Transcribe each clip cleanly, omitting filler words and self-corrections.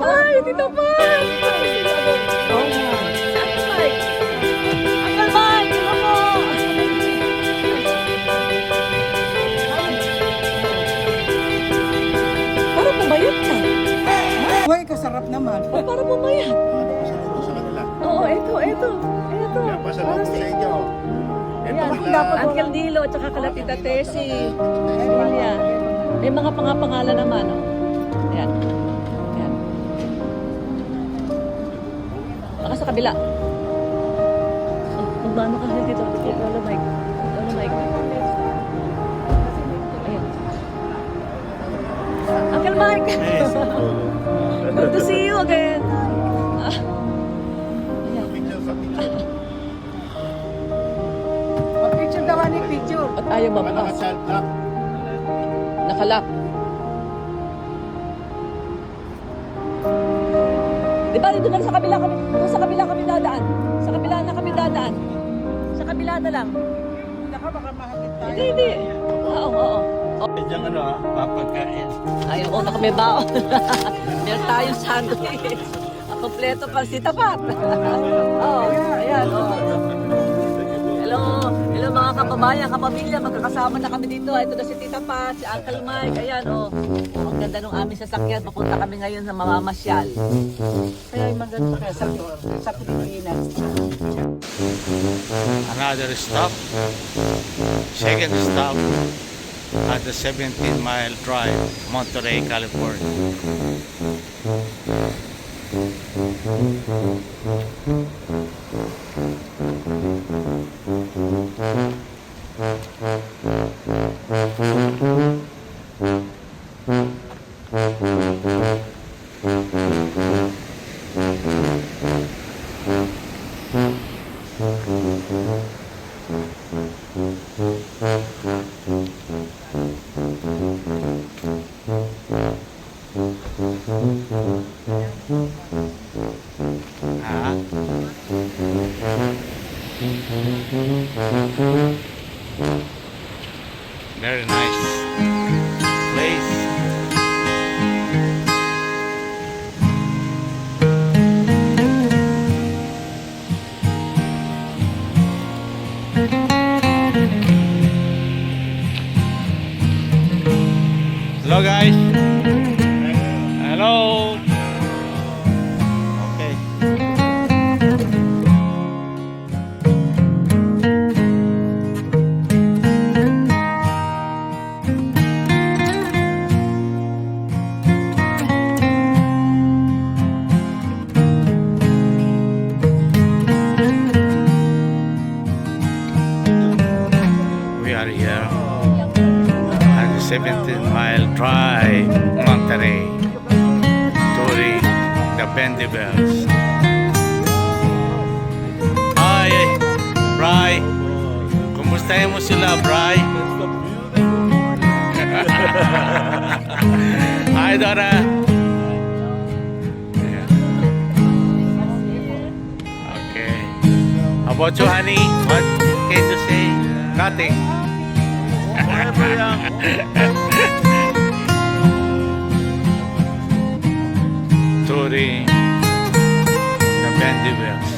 Ay, dito pa! Oh, Uncle Mike! Uncle Mike! Ano mo? Parang pumayat ka. Uy, kasarap naman. Oh, parang pumayat. Pasalubong sa kanila. Oo, ito. Kaya pasalubong sa inyo. Ito Ayan, nila. Uncle Dilo at saka kala Tita Tessie. Emilia. May mga pangalan naman, oh. Ayan. Ayan. Baka sa kabila. Oh, magmano ka dito. Lola Mike. Lola Mike. Ayan. Uncle Mike! Good to see you again. Ah. Ayan. Picture sa picture. Picture daw ni picture. At ayaw Baka mabukas. naka-child lock. Nakalak. Di ba, dito na sa kabila kami, doon sa kabila kami dadaan. Sa kabila na kami dadaan. Sa kabila na lang. Naka baka mahagit tayo. Hindi. Oo. Diyan ano ha, papagkain. Ayaw ko na kami baon. Meron tayong sandwich. Ang kompleto pa si Tapat. Ayan. Hello mga kababayan, kapamilya, magkakasama na kami dito. Ito na si Tita Pat, si Uncle Mike. Ayan, ang ganda ng aming sasakyan. Papunta kami ngayon sa mamamasyal. Kaya yung maganda kaya sa Pilipinas. Another stop, second stop at the 17-mile drive, Monterey, California. Very nice place. Hello guys. Hello. Okay. We are here at the 17-mile drive, Monterey, touring the Bendy Bells. Hi, Bri. Kumustahin mo sila, Bri? Hi, Dora. Yeah. Okay. How about you, honey? What can you say? Nothing. Touring the Bendy Bells.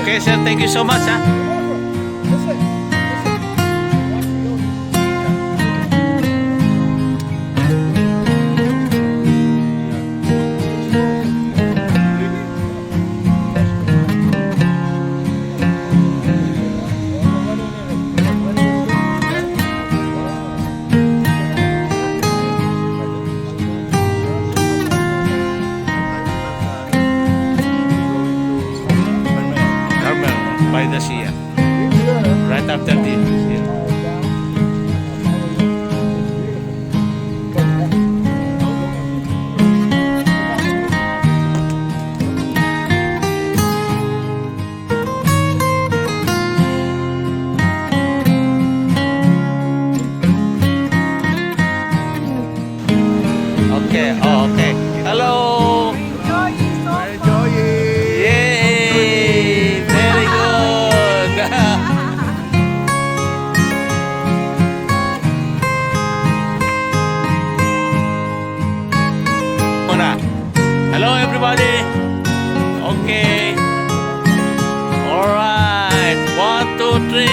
Okay, sir. Thank you so much. Carmel, by the sea. Right after this. Yeah. Okay, oh, okay. Hello! Enjoy it. Yay! Hello everybody. Okay. Alright. 1, 2, 3.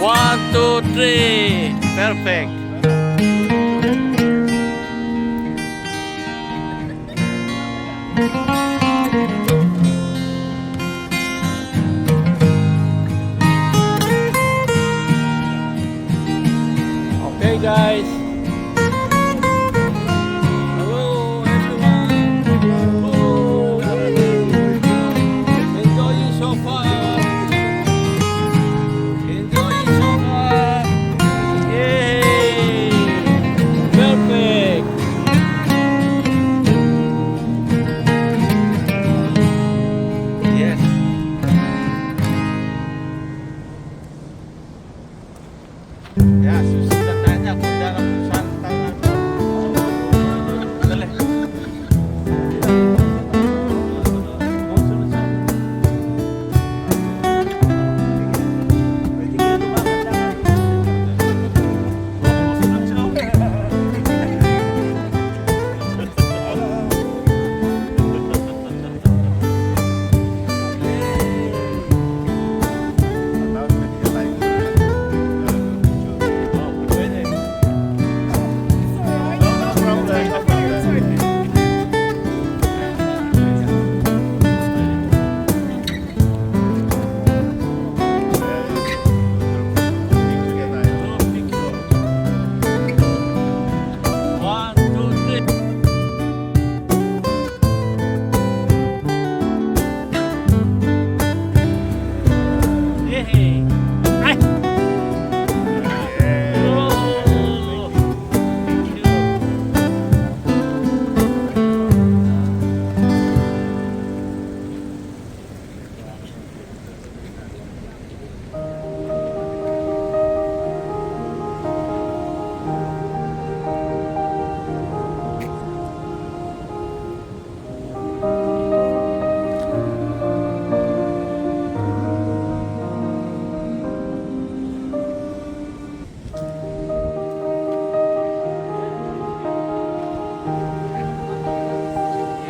1, 2, 3. Perfect. Okay guys. Hello everyone. Oh, enjoying so far. Enjoying so far. Yay! Perfect. Yes. Ya, susunod na niya kung dala kung saan tayo. Dali. Oh, pwede. One, two, three. Yay! Ay! Oh! Thank you.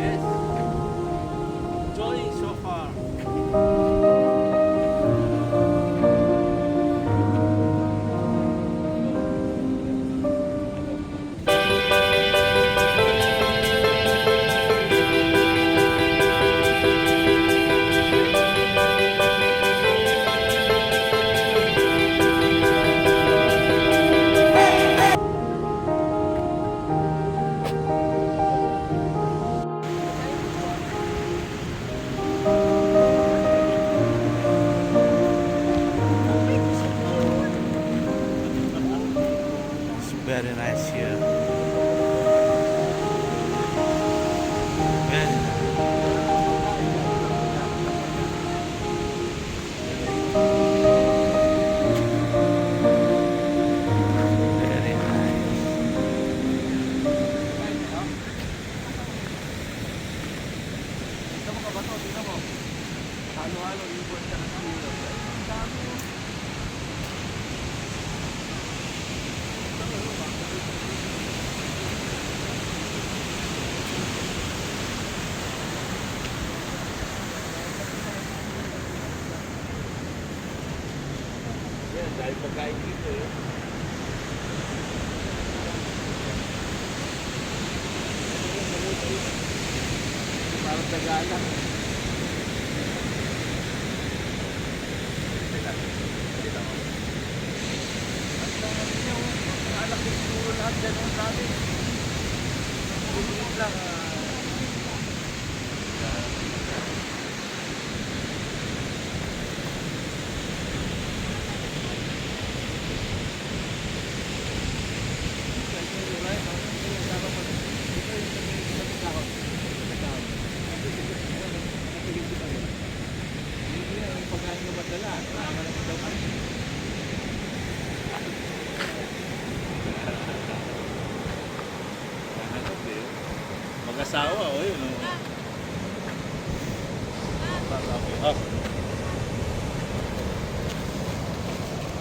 Yes. Enjoying so far. It's very nice here. Very nice. Very nice. Yan, dahil pagkain dito eh. Parang tagalang. Anak ko siguro lahat ganun namin. Bulit lang. Mag-asawa, o yun. Oh.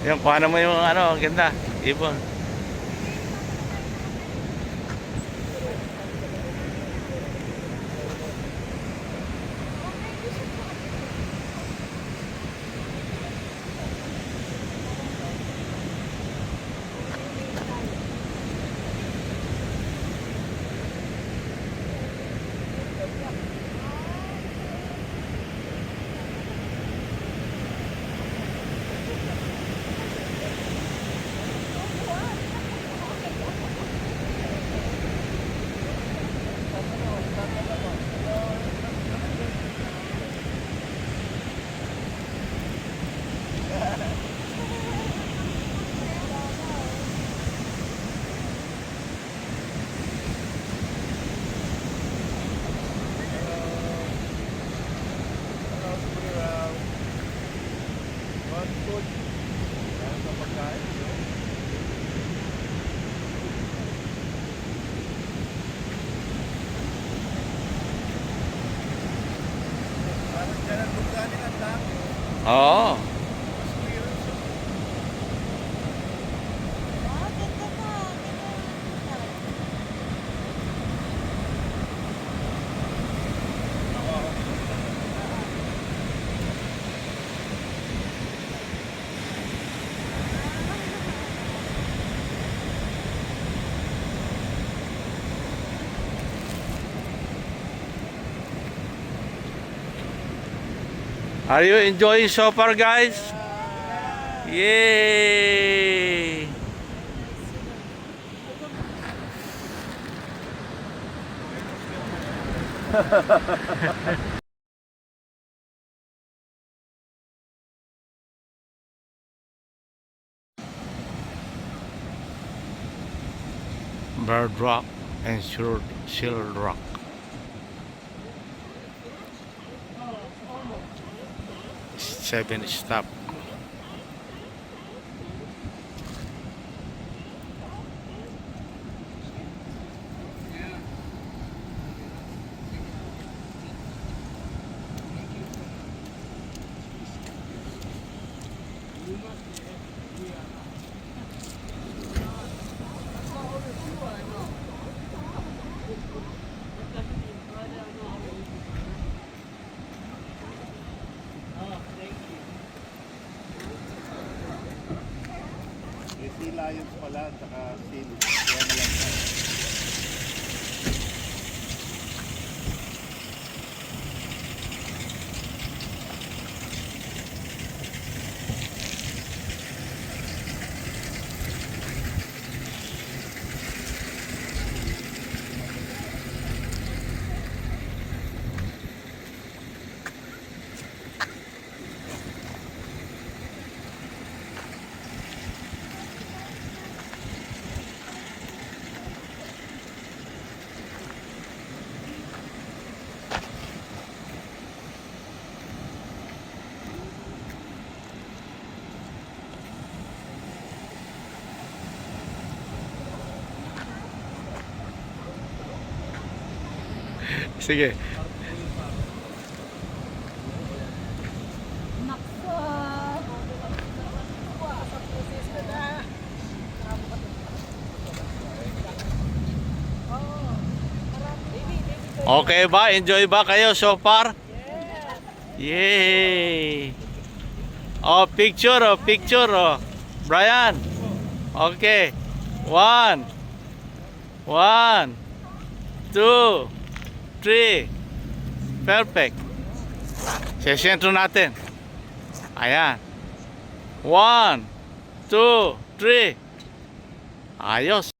Yan, paano mo yung ano, ang ganda, ibon. Oo. Are you enjoying so far, guys? Yay! Bird Rock and Shield Rock. Seven stop. May sea lions pala, saka seal. Kaya malangkay. Sige. Okay ba? Enjoy ba kayo so far? Yay! Oh, picture, oh, picture, oh. Brian. Okay. 1, 1, 2, 3. Perfect. Sa sentro natin. Ayan. 1, 2, 3. Ayos.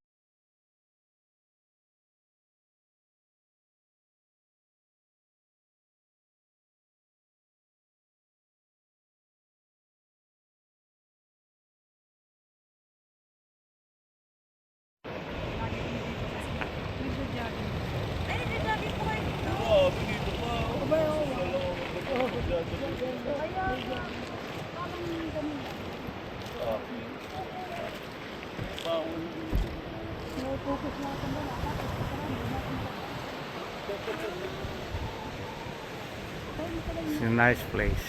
It's a nice place.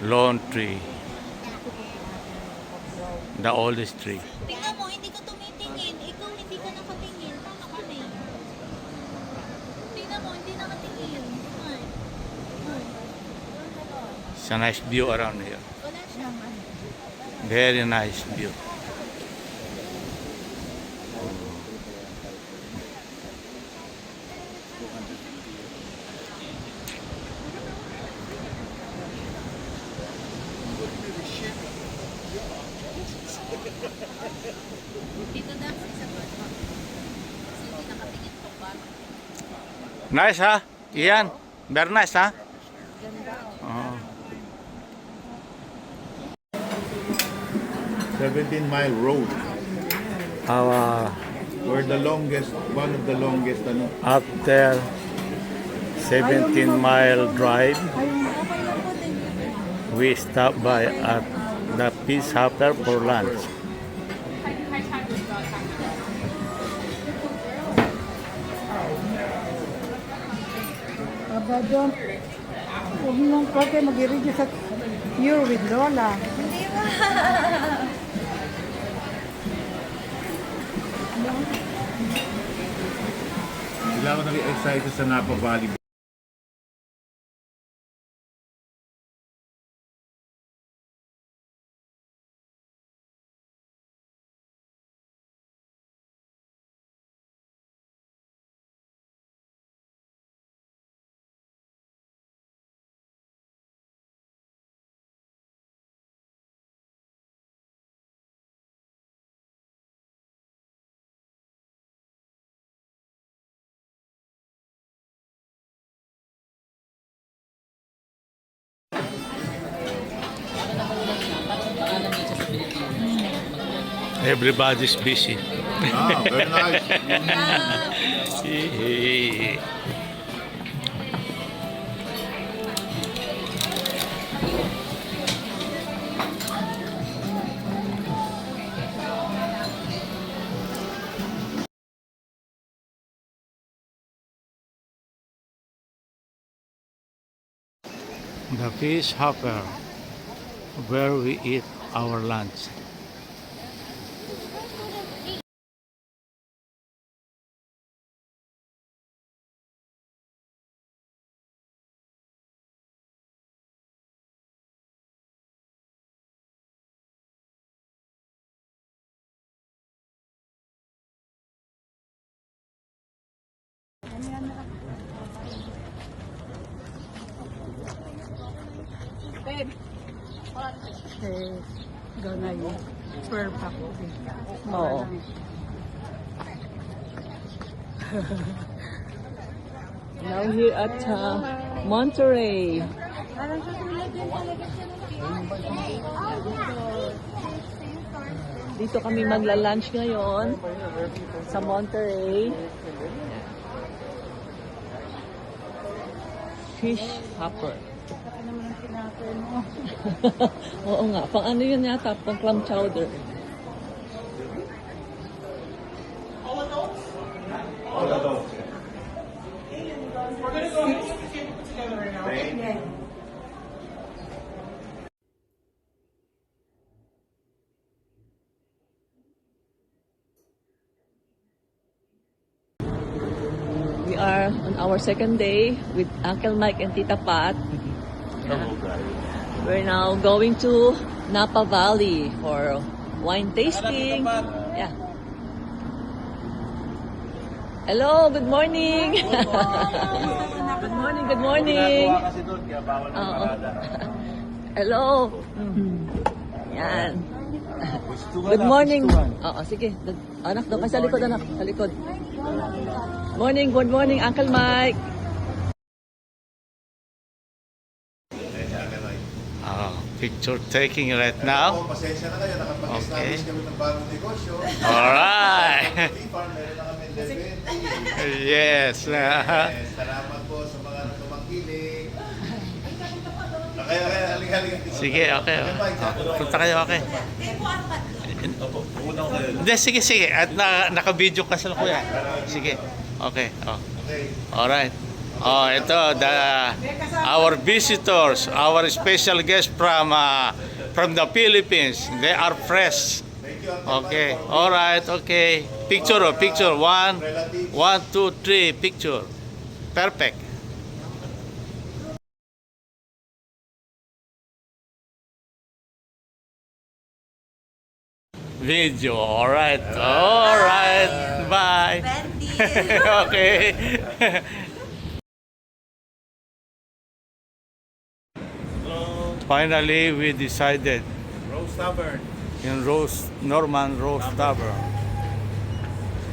Lone tree. The oldest tree. Tingnan mo, hindi ka tumitingin. Ikaw hindi ka nakatingin. Tama ka na eh. Tingnan mo, hindi nakatingin. Ay. Ay. It's a nice view around here. Wala siyang ano. Very nice view. Dito na, isa pa. Kasi hindi nakatingin po ba? Nice, ha? Ian. Very nice, ha? Oh. 17-mile road. We're the longest, one of the longest, ano? After 17-mile drive, we stopped by at the Peace Hopper for lunch. Aba doon. Huwag mong pwede mag-i-reduce sa Pure with Lola. Sila ako nag-excited sa Napa Valley. Everybody's busy. Ah, very nice. The Fish Hopper, where we eat our lunch. Eh, doon na yun. Pearl pack. Oo. Now here at Monterey. Dito kami magla-lunch ngayon sa Monterey. Fish Hopper. Oo nga, pang ano yun yata, pang clam chowder. We are on our second day with Uncle Mike and Tita Pat. We're now going to Napa Valley for wine tasting. Yeah. Hello, good morning. Good morning, good morning. Oo. Hello. Yan. Good morning. Oo, sige. Anak, doon ka sa likod, anak. Sa likod. Morning, good morning, Uncle Mike. Picture taking right now. Pasensya na kayo, nakapag-establish kami ng bagong negosyo. Alright. Farm, meron na kami 11. Yes. Yes, salamat po sa mga tumangkilik. Kaya, halika. Sige, okay. Punta kayo, okay. Hindi, sige. At naka-video ka sa kuya. Sige. Okay. Oh. Alright. Oh, ito our visitors, our special guests from the Philippines. They are fresh. Okay. All right. Okay. Picture. 1, 2, 3. Picture. Perfect. Video. All right. Bye. Okay. Finally, we decided. Rose Tavern. in Norman Rose Tavern.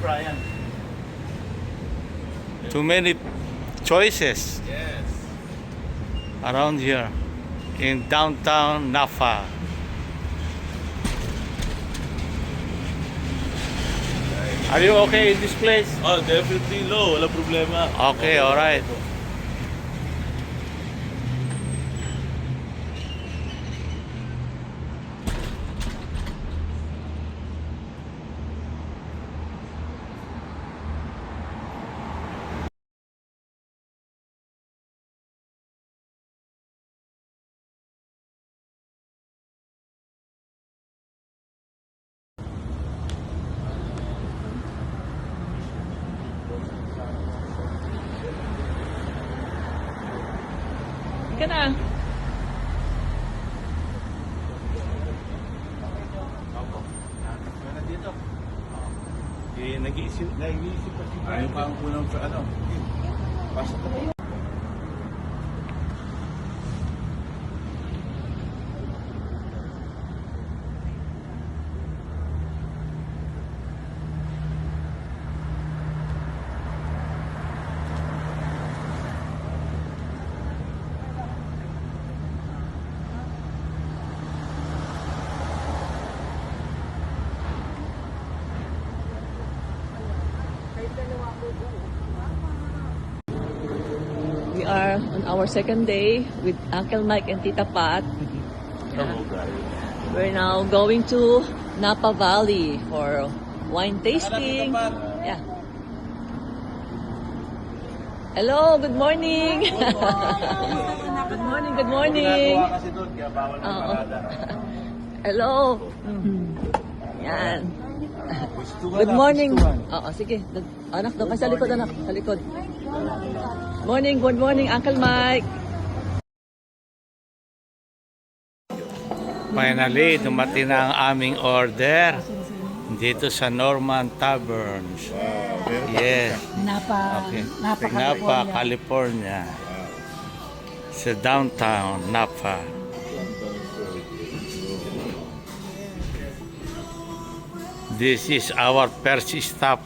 Brian. Too many choices Yes. around here in downtown Napa. Are you okay in this place? Oh, definitely low. Wala problema. Okay, all right. Ka na. Dito. Nag-iisip pa si Brian. Ayaw pa ang unang sa ano. Pasok ko. We are on our second day with Uncle Mike and Tita Pat. We're now going to Napa Valley for wine tasting. Yeah. Hello, good morning. Good morning, good morning. Kasi doon, kaya bawal ang Oo. parada. Hello. Yan. Good morning. Oo, sige. Anak, doon ka sa likod, anak. Sa likod. Good morning, Uncle Mike. Finally, dumating na ang aming order dito sa Norman Taverns. Yes. Napa, Okay. Napa, Napa, California. Sa downtown Napa. This is our first stop.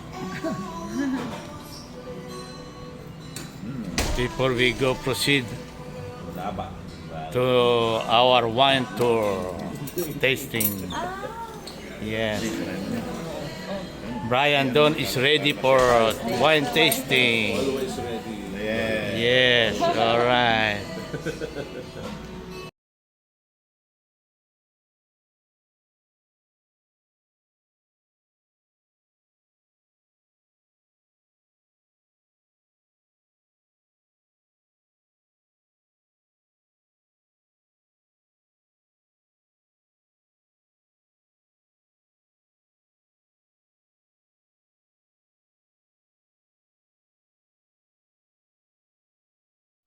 Before we go proceed to our wine tour tasting. Yes. Brian Don is ready for wine tasting. Yes, all right.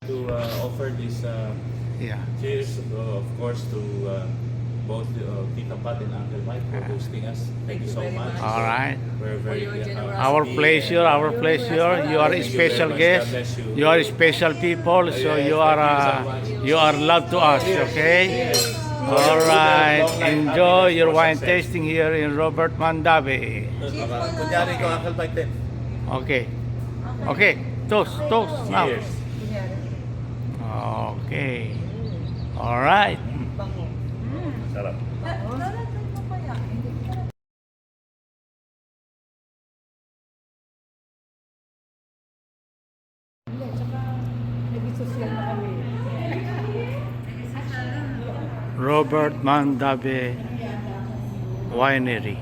To offer this Yeah. cheers, of course, to both Tita Pat and Uncle Mike for hosting us. Thank you so much. All right. We're very Our pleasure, our pleasure. You are a special guest. You are special people, so you are loved to us. Okay. All right. Enjoy your wine tasting here in Robert Mandabe. Kunyari ko, Uncle Mike din. Okay. Okay. Toast now. Cheers. Okay. All right. Sarap. Nag-social na kami. Robert Mandabe Winery.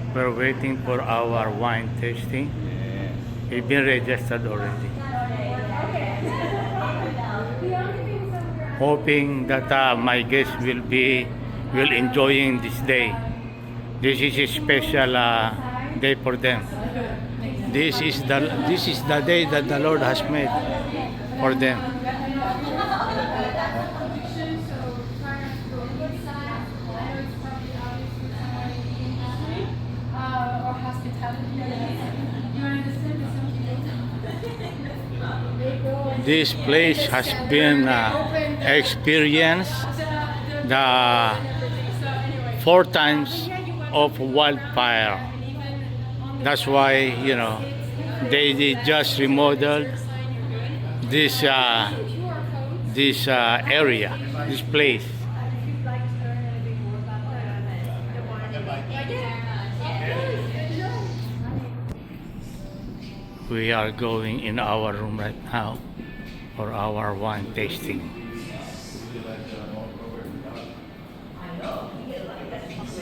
We're waiting for our wine tasting. We've been registered already. Hoping that my guests will enjoying this day. This is a special day for them. This is the day that the Lord has made for them. this place has been experienced the 4 times of wildfire. That's why, you know, they just remodeled this area, this place. We are going in our room right now for our wine tasting.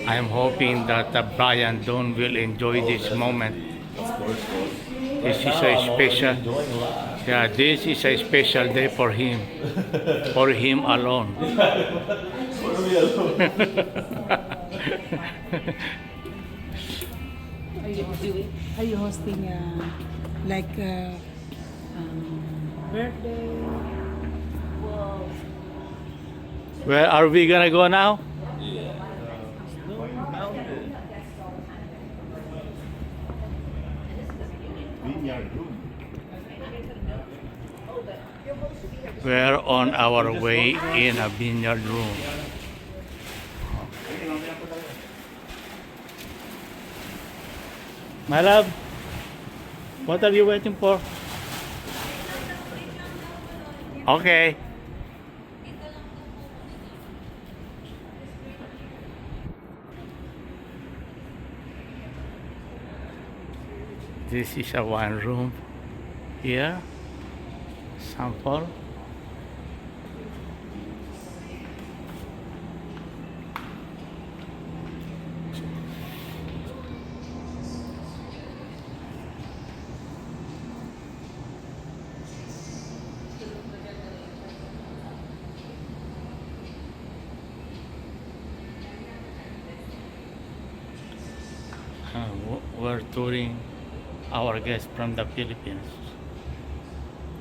I'm hoping that Brian Don will enjoy this moment. This is a special, yeah, this is a special day for him alone. Are you hosting like birthday? Where are we gonna go now? Vineyard room. We're on our way in a vineyard room. My love, what are you waiting for? Okay. This is a wine room here. Sample. We're touring our guests from the Philippines,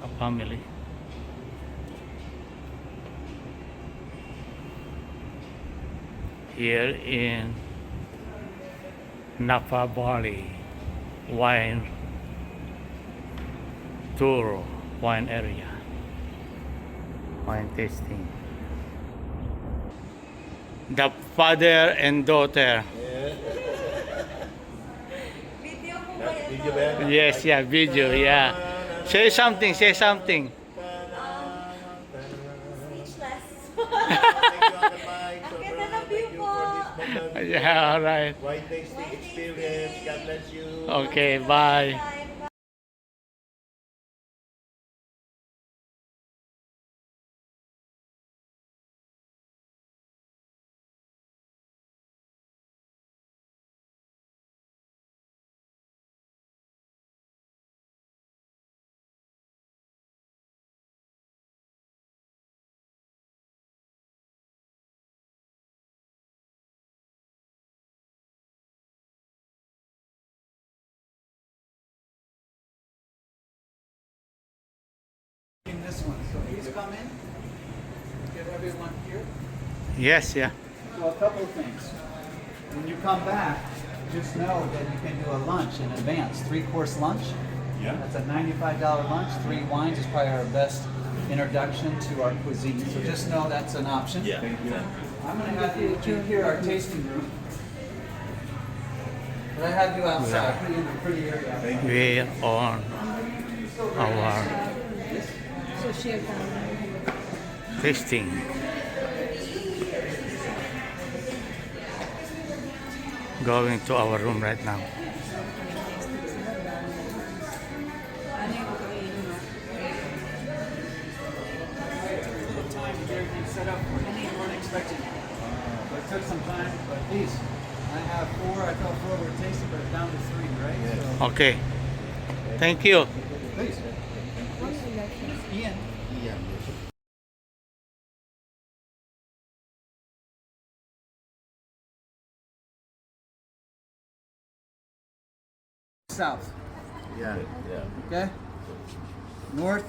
a family. Here in Napa Valley wine tour, wine area, wine tasting. The father and daughter. Video ba yan? Yes, yeah, video, yeah. Say something, say something. Yeah, all right. Wine tasting experience. God bless you. Okay, bye. In this one, so please come in. Get everyone here. Yes, yeah. So a couple of things. When you come back, just know that you can do a lunch in advance, 3-course lunch. Yeah. That's a $95 lunch. 3 wines is probably our best introduction to our cuisine. So just know that's an option. Yeah. I'm going to have you to here our tasting room. But I have you outside, pretty in a pretty area. We're on our So share tasting. Going to our room right now. Time to get everything set up for you. We weren't expecting it. So it took some time, but these, I have 4, I thought 4 were tasted, but it's down to 3, right? So, Okay. Thank you. please. Ian. South, Yeah. okay? North,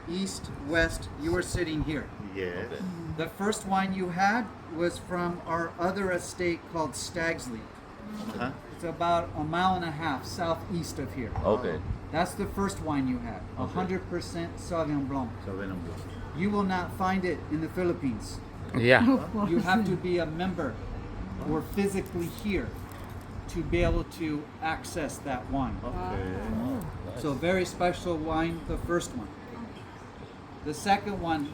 east, west, you are sitting here. Yes. The first wine you had was from our other estate called Stag's Leap. Uh-huh. It's about a mile and a half southeast of here. Okay. That's the first wine you have. 100% Sauvignon Blanc. Sauvignon Blanc. You will not find it in the Philippines. Yeah. You have to be a member or physically here to be able to access that wine. Okay. So very special wine, the first one. The second one,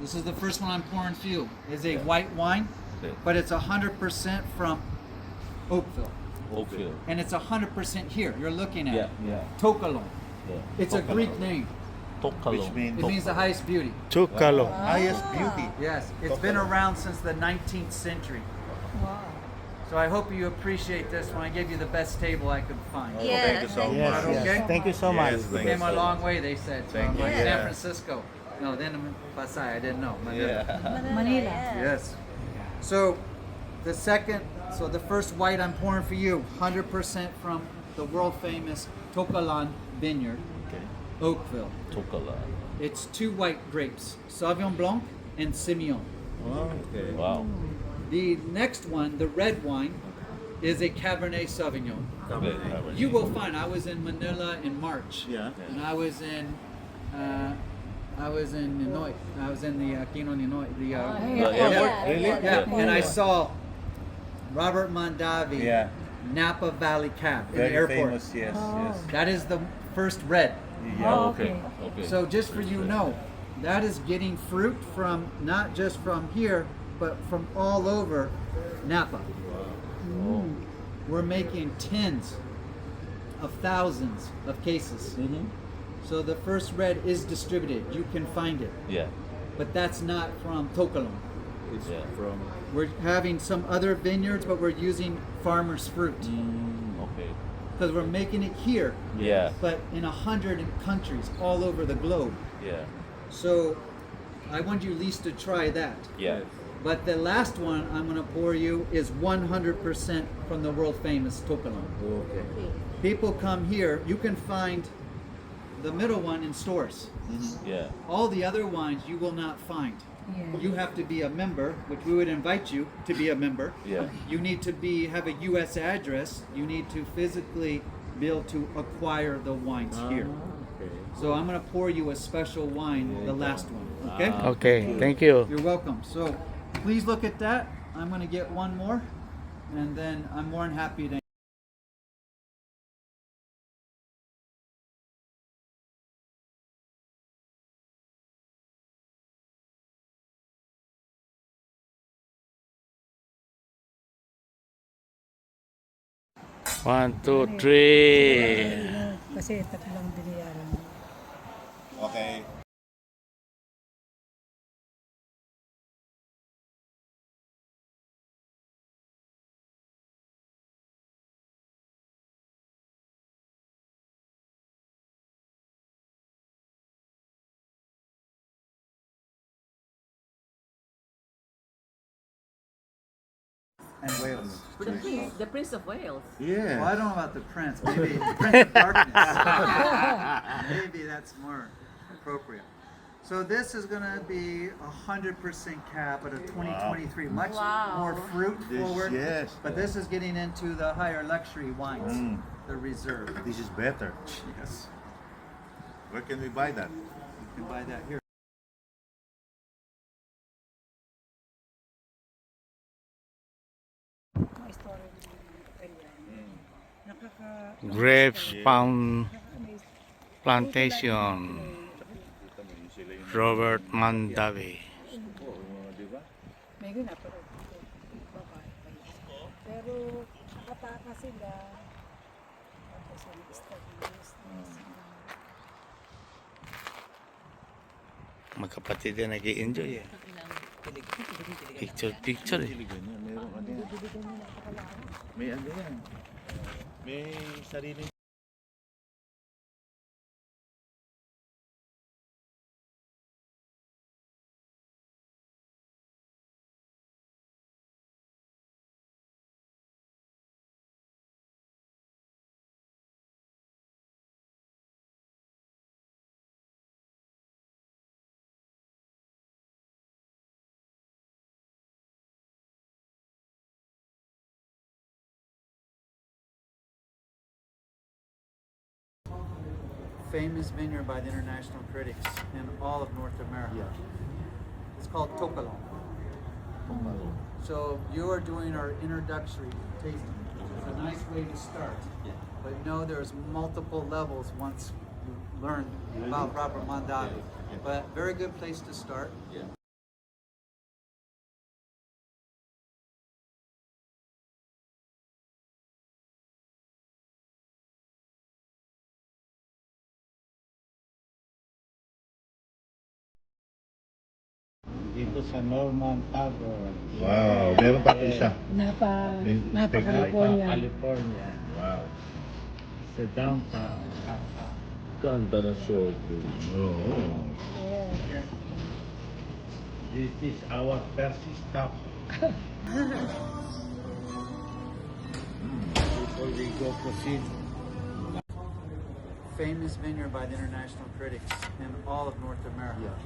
this is the first one I'm pouring for you, is a white wine, but it's 100% from Oakville. Oakville. And it's 100% here. You're looking at it. Yeah. Tokalon. Yeah. It's a Greek name. Which means It means the highest beauty. Tukalo. highest beauty. Yes, it's been around since the 19th century. Wow. So I hope you appreciate this one. I gave you the best table I could find. Yeah. Thank you so Yes, much. yes. Okay. Thank you so Yes, much. thank We you came so a long much. way, they said. Thank you. Like Yeah. San Francisco. No, then Pasay. I didn't know. Manila. Manila. Yes. So the first white I'm pouring for you, 100% from the world famous Tokalan Vineyard, Okay. Oakville. Tokala. It's 2 white grapes, Sauvignon Blanc and Semillon. Oh, okay. Wow. The next one, the red wine, is a Cabernet Sauvignon. Okay. You will find. I was in Manila in March, Yeah. and I was in Ninoy. I was in the Aquino Ninoy. Really? Yeah, and I saw Robert Mondavi, Yeah. Napa Valley Cab in Very the airport. famous, yes, yes. That is the first red. Yeah. Oh, Okay. Okay. So just for you know, that is getting fruit from not just from here, but from all over Napa. We're making tens of thousands of cases. So the first red is distributed. You can find it, Yeah. but that's not from Tokalon. It's Yeah. from We're having some other vineyards, but we're using farmers' fruit Okay. because we're making it here, Yeah. but in 100 countries all over the globe. Yeah. So I want you at least to try that. Yeah. But the last one I'm going to pour you is 100% from the world famous Tokalon. okay. People come here, you can find the middle one in stores. Yeah. All the other wines you will not find. Yeah. You have to be a member, which we would invite you to be a member. Yeah. You need to have a U.S. address. You need to physically be able to acquire the wines here. Okay. So I'm going to pour you a special wine, the last one. Okay? Okay, thank you. You're welcome. So please look at that. I'm going to get one more, and then I'm more than happy to. One, two, three. Kasi tatlong binayaran mo. Okay. And Wales. The Prince of Wales. Yeah. Well, I don't know about the Prince. Maybe Prince of Darkness. Maybe that's more appropriate. So this is going to be 100% cab at a 2023, much more fruit This- forward. yes. But this is getting into the higher luxury wines, the reserve. This is better. Yes, Where can we buy that? you can buy that here. May story ng Nakaka... Grapes Plantation. Robert Mondavi. May ginaparod dito. Babae pa yun. Pero nakataka sila. Tapos nag-start ng business. Magkapatid din nag-i-enjoy eh. Picture eh. Ganyan, meron ano yan. May ano yan. May sarili famous vineyard by the international critics in all of North America. It's called Tocolon. So you are doing our introductory tasting. It's a nice way to start. But know there's multiple levels once you learn about Robert Mondavi. But very good place to start. Dito sa Norman Tavern. Wow, meron pa isa. Napa California. California. Wow. Sa downtown. Ganda ng soto. Oo. This is our Percy stop. Before we go proceed. Famous vineyard by the international critics in all of North America.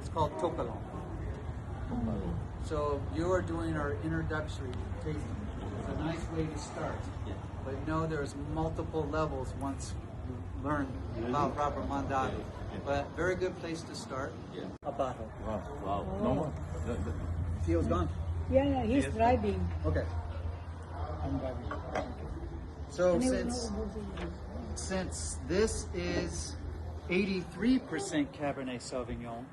It's called Tocolon. So you are doing our introductory tasting. It's a nice way to start. But know there's multiple levels once you learn about Robert Mondavi. But very good place to start. A bottle. Wow. No. Theo's gone. Yeah, he's driving. Okay. I'm driving. So since this is 83% Cabernet Sauvignon,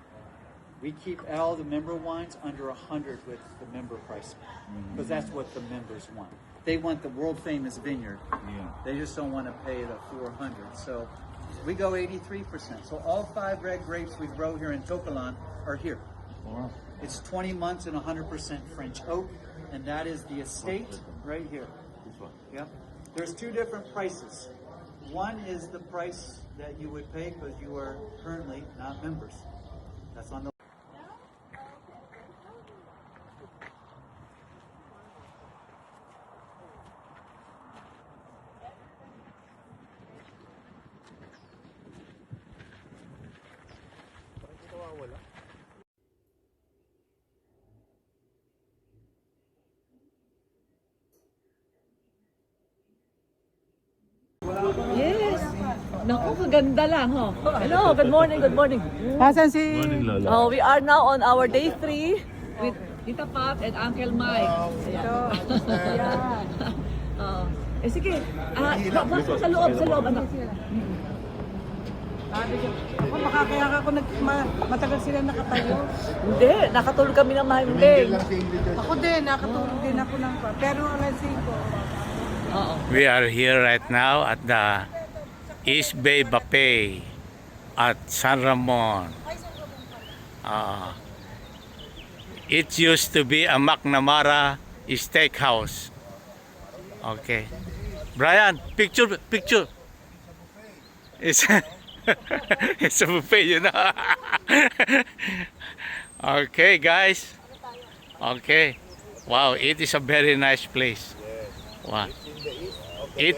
we keep all the member wines under 100 with the member price, because that's what the members want. They want the world famous vineyard. They just don't want to pay the 400. So we go 83%. So all 5 red grapes we grow here in Tocolon are here. Wow. It's 20 months and 100% French oak, and that is the estate right here. Yeah. There's 2 different prices. One is the price that you would pay because you are currently not members. That's on the Yes. Naku, kaganda lang, ho. Hello, good morning, good morning. Asan si... Oh, we are now on our day 3 with Tita Pat and Uncle Mike. Ayan. Oh. Sige. Pasok sa loob, anak. Ako, baka kaya ako matagal sila nakatayo. Hindi, nakatulog kami ng mahimbing. Ako din, nakatulog din ako ng pa. Pero alas 5. Oo. We are here right now at the East Bay Buffet at San Ramon. It used to be a McNamara steakhouse. Okay. Brian, picture. It's it's a buffet, you know. Okay, guys. Okay. Wow, it is a very nice place. Wow. It.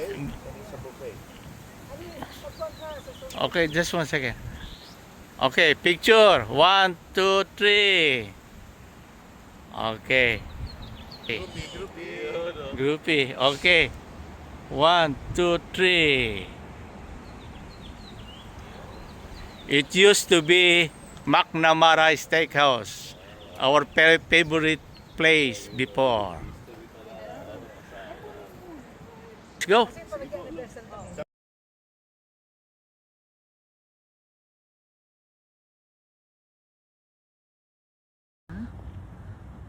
Okay, just 1 second. Okay, picture. 1, 2, 3. Okay. Groupie. Okay. 1, 2, 3. It used to be McNamara Steakhouse, our favorite place before. Let's go.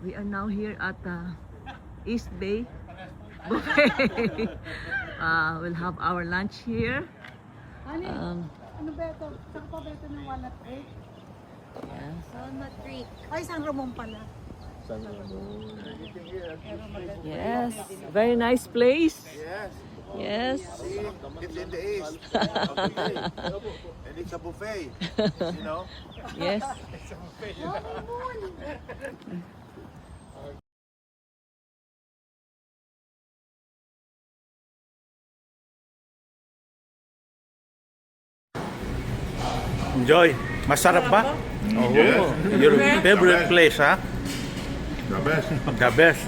We are now here at East Bay Buffet. We'll have our lunch here. Ano ba ito? Saan pa ba ito ng Walnut Creek? Walnut Creek. Ay, San Ramon pala. Yes, very nice place. Yes. It's in the east. And it's a buffet. You know? Yes. Enjoy. Masarap ba? Oh, Yes. your favorite place, ha? The best. The best.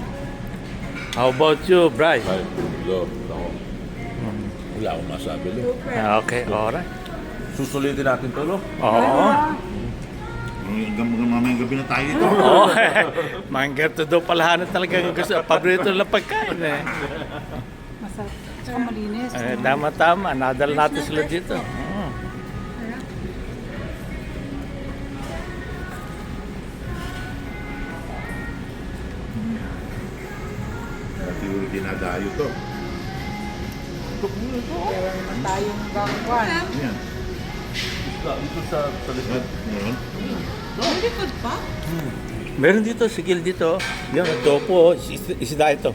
How about you, Bryce? Wala akong masabi. Okay, alright. Susulitin natin to, no? Oo. Mamayang gabi na tayo dito. Oo. Manggerto daw palahanan talaga yung gusto. Paborito lang pagkain eh. Masarap. Tsaka malinis. Tama-tama. Nadal natin sila dito. Oo. Siguro dinadayo to. Meron naman tayong gangwan. Ayan. Dito sa likod. Meron. Meron dito, sigil dito. Yan, topo. Isda ito.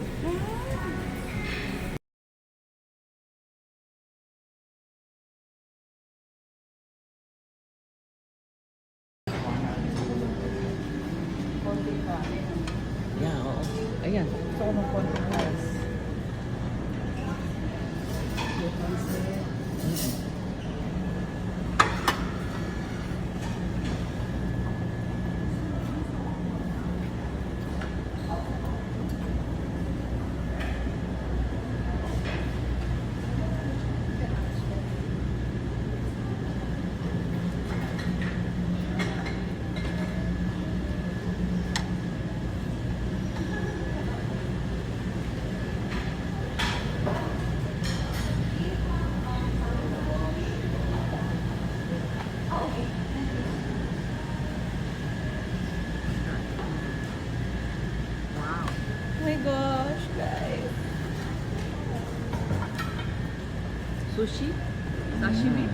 Yeah, oo. Ayan. Gusto ko ng konting rice. Yung pansit. Oh my gosh, guys. Sushi? Sashimi?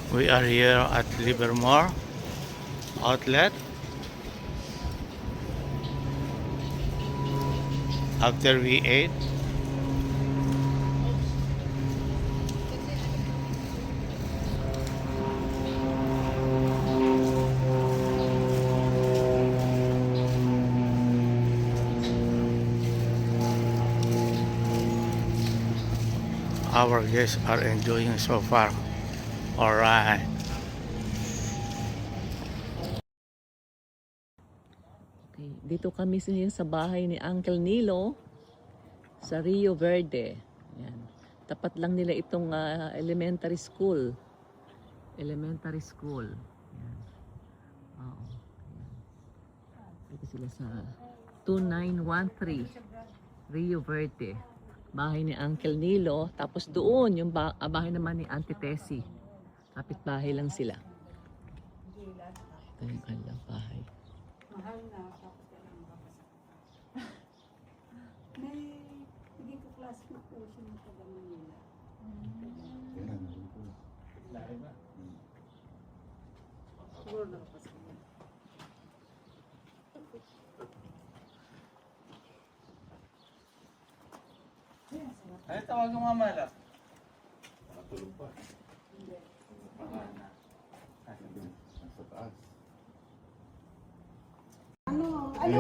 We are here at Livermore Outlet. After we ate, our guests are enjoying so far. All right. Okay, dito kami sa bahay ni Uncle Nilo sa Rio Verde. Yan. Tapat lang nila itong elementary school. Elementary school. Yan. Oo. Yan. Dito sila sa 2913 Rio Verde. Bahay ni Uncle Nilo. Tapos doon, yung bahay naman ni Auntie Tessie. Kapit-bahay lang sila. Ito yung kanilang bahay. Mahal na. Tapos kailangan makapasak. May hindi ko class na po siya ng taga Manila. Siguro nakapasak na. Ay, tawag ng mama lang. Matulog pa. Nasa taas. Ano? Ano?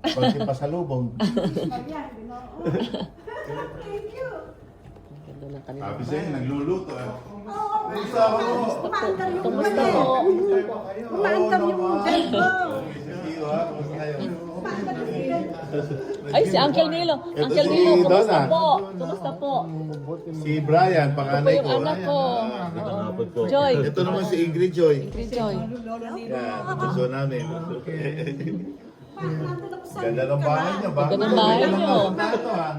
Konting pasalubong. Ayan, ginoo. Thank you. Ang ganda ng kanilang Sabi sa'yo, nagluluto eh. Kumusta po? Umaandam yung dyan ko. Ay, si Uncle Nilo. Ito Uncle si Nilo, kumusta Donna. po? Kumusta po? Si Brian, Ito po panganay yung ko. anak ko. Joy. Ito naman si Ingrid Joy. Joy. Yan, gusto namin. Ganda ng bahay niyo. Ganda ng bahay niyo. Ito ha.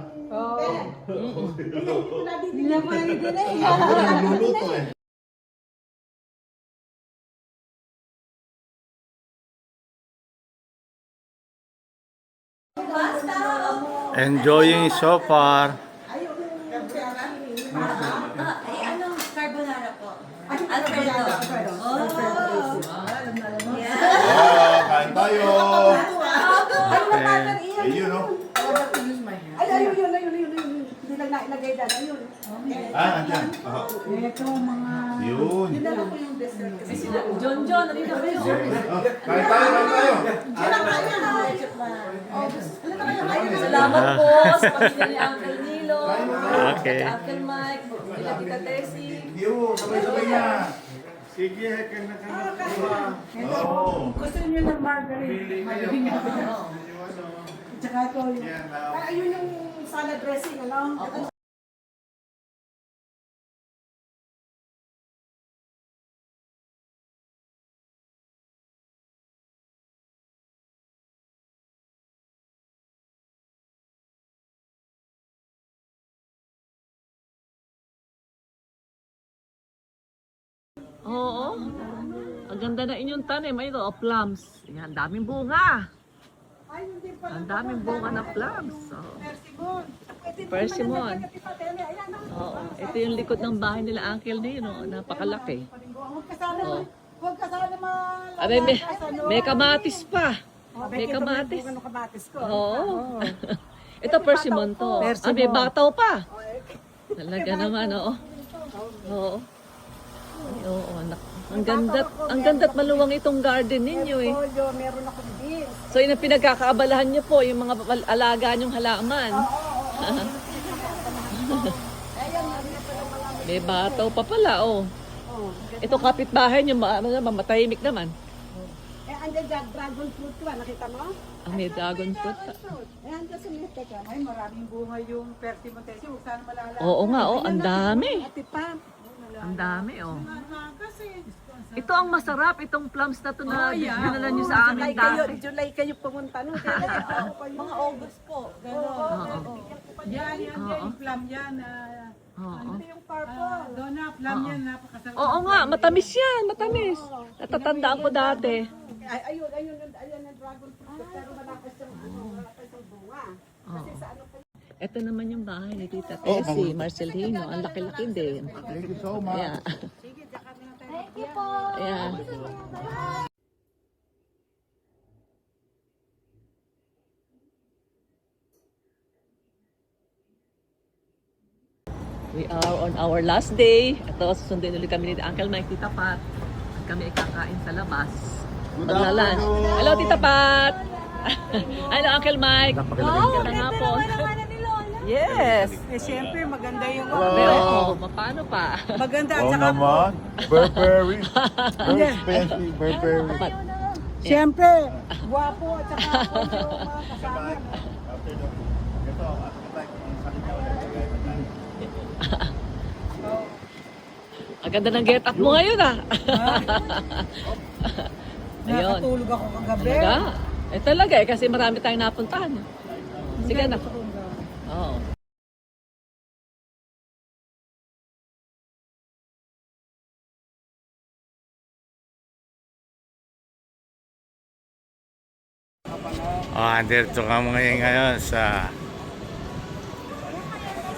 Hindi na pwede din eh. Ako na nagluluto eh. enjoying so far. Kain tayo. Ayun no. Hindi lang nailagay dyan. Ayun. Andyan. Ito mga... Yun. Dinala ko yung dessert kasi sila. John, nandito kayo. Kain tayo. Salamat po sa pamilya ni Uncle Nilo. Okay. Uncle Mike, nila Tita Tessie. Sabay-sabay na. Sige, Gusto niyo ng margarine? Margarine niya. Tsaka ito yung... ayun yung salad dressing, ano? Oo. Ang ganda na inyong tanim. Ito, plums. Yan, daming bunga. Ay, hindi pa. Ang daming bunga na plums. Oo. Persimmon. Persimmon. Ayan, Oo. Ito yung likod ng bahay nila Uncle Nino. Napakalaki. huwag ka sana Oo. huwag ka sana Abay, may kamatis pa. May kamatis. Ano kamatis ko? Oo. Ito persimmon to. Persimmon. May bataw pa. Talaga naman, oo. Oo. Ay, oo, anak. Ang ganda't maluwang itong garden ninyo eh. Polyo, meron akong beans. So yun ang pinagkakaabalahan niyo po, yung mga alaga niyong halaman. May bataw pa pala, oh. Ito kapitbahay niyo, mamatahimik naman. Andyan dyan, dragon fruit ko, nakita mo? May dragon fruit pa. Andyan sa mga teka. Ay, maraming bunga yung persimmon tesi. Huwag sana malala. Oo nga, oh, ang dami. Ate Pam. Ang dami, oh. Ito ang masarap, itong plums na to na dinala niyo sa amin dati. July kayo pumunta nun. Mga August po. Oo. Yan, Oo. plum yan. Oo. Yung purple. Donna, plum yan, napakasarap. Oo nga, matamis yan, matamis. Natatandaan ko dati. Ayun ang dragon fruit. Pero malakas yung bunga. Kasi sa ano pa. Ito naman yung bahay ni Tita Tessie, Marcelino. Ang laki-laki din. Thank you so much. Yeah. Thank you po. Yeah. We are on our last day. Ito, susundin ulit kami ni Uncle Mike, Tita Pat. At kami ay kakain sa labas. Magla-lunch. Hello, Tita Pat! Hello, Uncle Mike. Magandang hapon. Yes. Eh, siyempre, maganda yung Pero, paano pa? maganda at Oo saka naman. Burberry. Very expensive. Burberry. siyempre, guwapo at saka ako yung mga kasama. After the... Ito, after the time, sakit na ulit. Ang ganda ng get up mo ngayon ah. Ayun. Nakatulog ako kagabi. Talaga? Eh talaga eh, kasi marami tayong napuntahan. Sige na. Oo.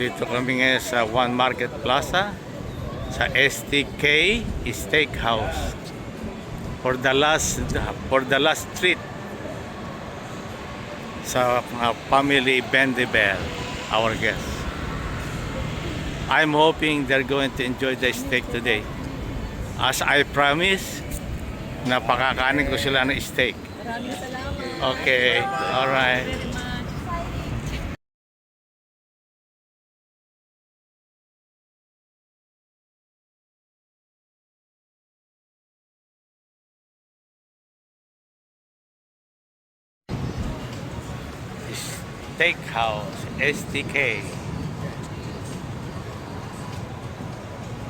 Dito kami ngayon sa One Market Plaza sa STK Steakhouse for the last treat sa family Bendibel, our guests. I'm hoping they're going to enjoy the steak today. As I promise, napakakanin ko sila ng steak. Maraming salamat. Okay, all right. Very much. Steakhouse, STK.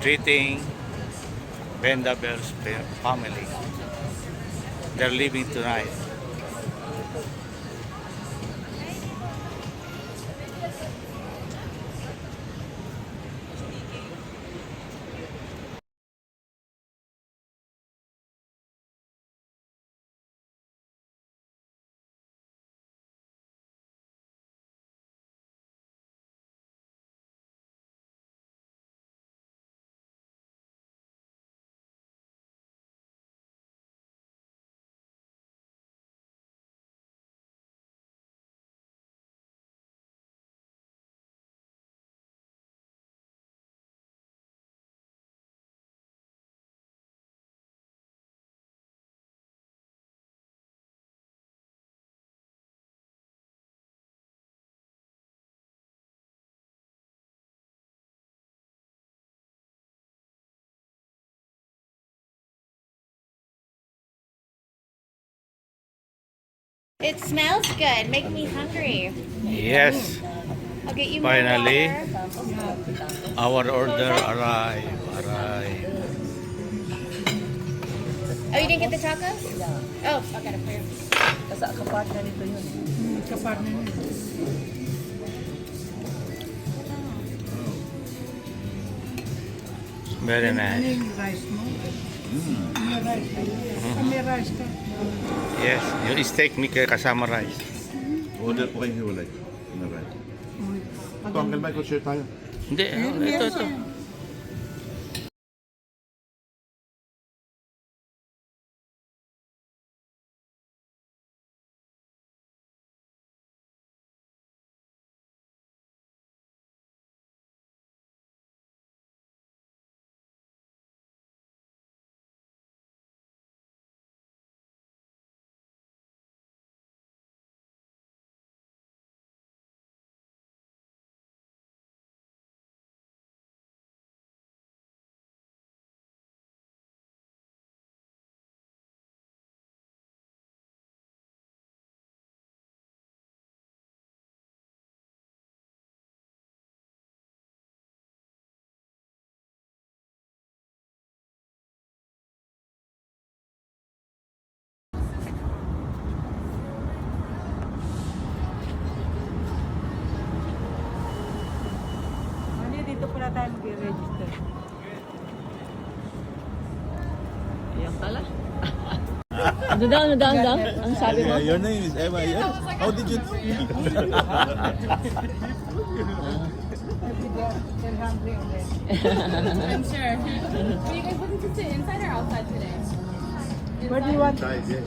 Treating Bendabel's family. They're leaving tonight. It smells good. Make me hungry. Yes. I'll get you more Finally, water. our order arrived. Oh, you didn't get the tacos? Oh, I got it for you. Kasi kapartner nito yun. Kapartner nila. Very Ano nice. yung rice mo? May rice ka. May rice ka. Yes, yung steak may kasama rice. Order po kayo hiwalay. Alright. Ito, Uncle Michael, share tayo. Hindi, ito. Ano dito pala tayo mag-register? Ayan pala. Ano daw? Ang sabi mo? Your name is Emma. Yes. How did you know? They're hungry already. I'm sure. Are you guys looking to sit inside or outside today? Where do you want? Yes.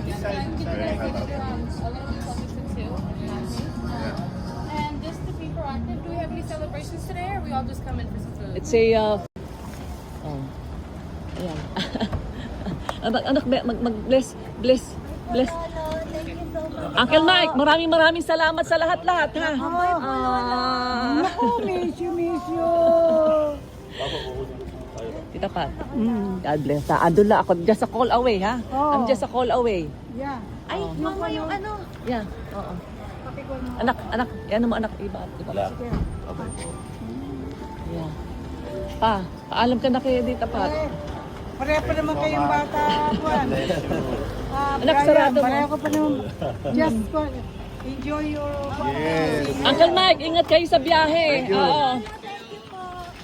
Yeah, so I can give you guys a little bit closer to 2. And just to be proactive, do we have any celebrations today or are we all just coming for some food? It's a, oh. Ayan. Anak, mag-bless. Uncle Mike, maraming salamat sa lahat-lahat, ha? Naku, miss you. Tita Pat. God bless. Andun lang ako. Just a call away, ha? Oo. I'm just a call away. Yeah. Ay, mama, yung ano? Yeah. Oo. Pakikuha mo. Anak. Yan mo, anak. Iba. Sige. Yeah. Paalam ka na kay Tita Pat. Pareho pa naman kayong bata, Juan. Anak, Brian, sarado mo. pareho ko pa naman. Just enjoy your... Uncle Mike, ingat kayo sa biyahe. Oo.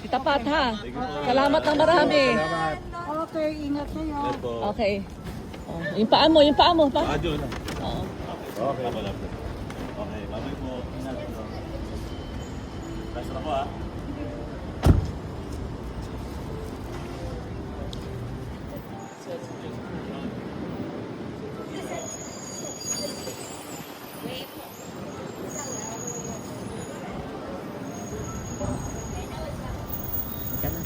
Tita Pat, ha? Salamat ng marami. Okay, ingat kayo. Okay. Oh, yung paa mo. Pa. Adyo na. Oo. Okay. Okay, babay po. Ingat. Basta ako ah. Ka na.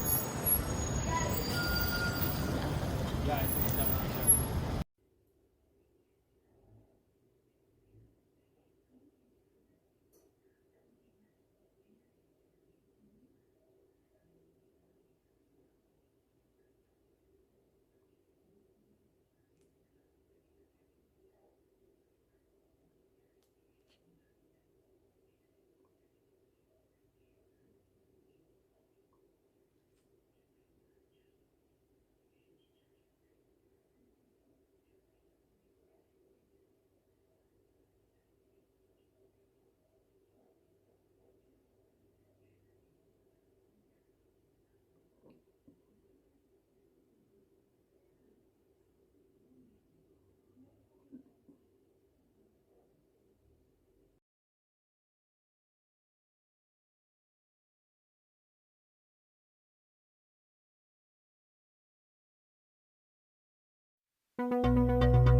Thank you.